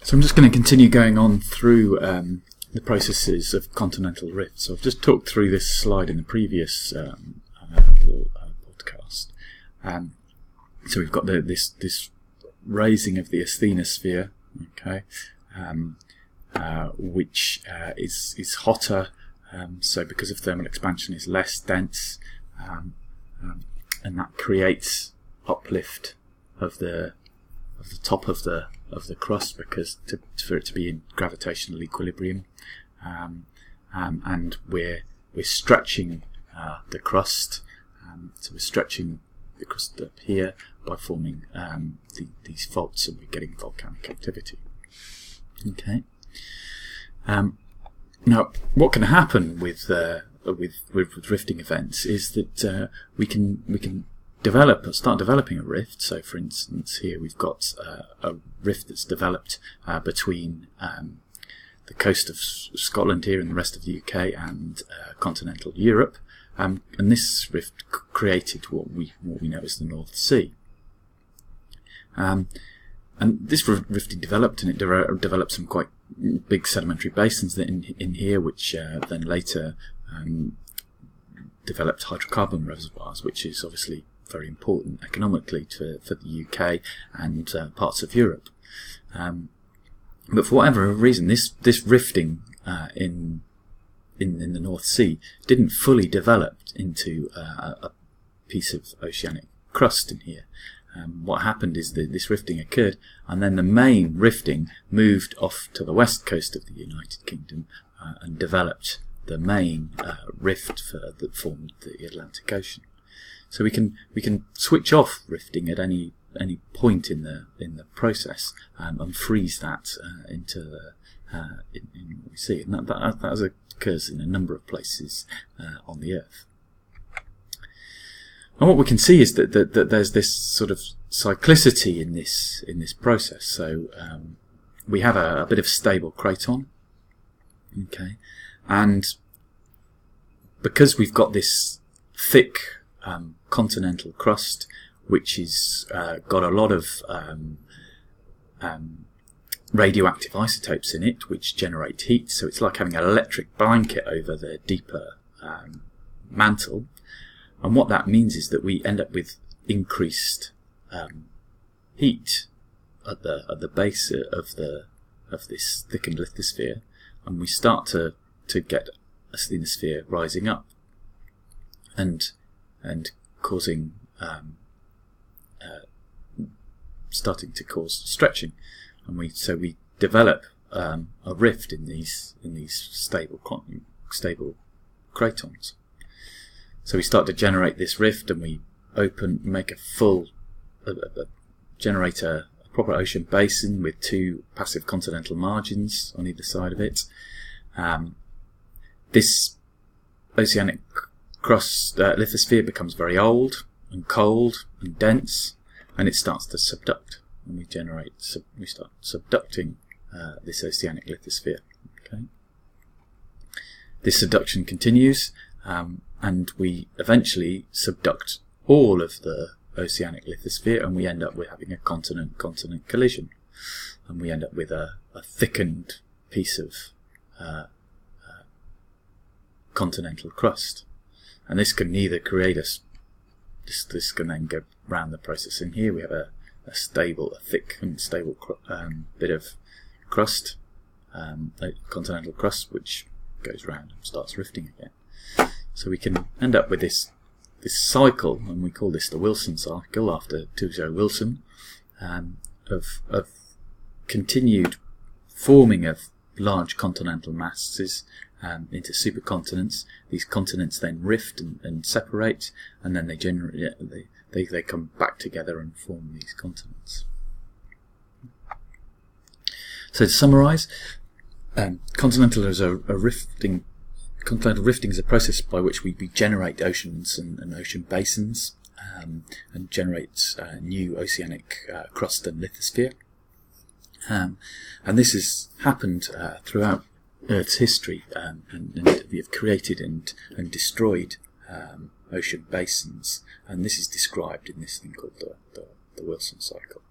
So I'm just going to continue going on through the processes of continental rifts. So I've just talked through this slide in the previous podcast. So we've got this raising of the asthenosphere, okay, which is hotter. So because of thermal expansion, is less dense, and that creates uplift of the top of the crust, because for it to be in gravitational equilibrium, and we're stretching the crust. So we're stretching the crust up here by forming these faults, and we're getting volcanic activity. Okay. Now, what can happen with rifting events is that we can start developing a rift. So, for instance, here we've got a rift that's developed between the coast of Scotland here and the rest of the UK and continental Europe, and this rift created what we know as the North Sea. And this rifting developed, and it developed some quite big sedimentary basins in here, which then later developed hydrocarbon reservoirs, which is obviously very important economically for the UK and parts of Europe. But for whatever reason, this rifting in the North Sea didn't fully develop into a piece of oceanic crust in here. What happened is that this rifting occurred, and then the main rifting moved off to the west coast of the United Kingdom and developed the main rift that formed the Atlantic Ocean. So we can switch off rifting at any point in the process and freeze that into in what we see, and that occurs in a number of places on the Earth. And what we can see is that there's this sort of cyclicity in this process. So we have a bit of stable craton, okay, and because we've got this thick continental crust, which is got a lot of radioactive isotopes in it, which generate heat. So it's like having an electric blanket over the deeper mantle. And what that means is that we end up with increased heat at the base of this thickened lithosphere, and we start to get asthenosphere rising up and causing starting to cause stretching, and we develop a rift in these stable cratons. So we start to generate this rift, and we generate a proper ocean basin with two passive continental margins on either side of it. This oceanic crust lithosphere becomes very old and cold and dense, and it starts to subduct, and we start subducting this oceanic lithosphere. Okay. This subduction continues, and we eventually subduct all of the oceanic lithosphere, and we end up with having a continent-continent collision, and we end up with a thickened piece of continental crust. And this can either create this can then go round the process. In here we have a thick and stable bit of crust, continental crust, which goes round and starts rifting again. So we can end up with this cycle, and we call this the Wilson cycle after Tuzo Wilson, of continued forming of large continental masses into supercontinents. These continents then rift and separate, and then they come back together and form these continents. So to summarise, continental rifting is a process by which we generate oceans and ocean basins, and generate new oceanic crust and lithosphere. And this has happened throughout Earth's history, and we have created and destroyed ocean basins, and this is described in this thing called the Wilson cycle.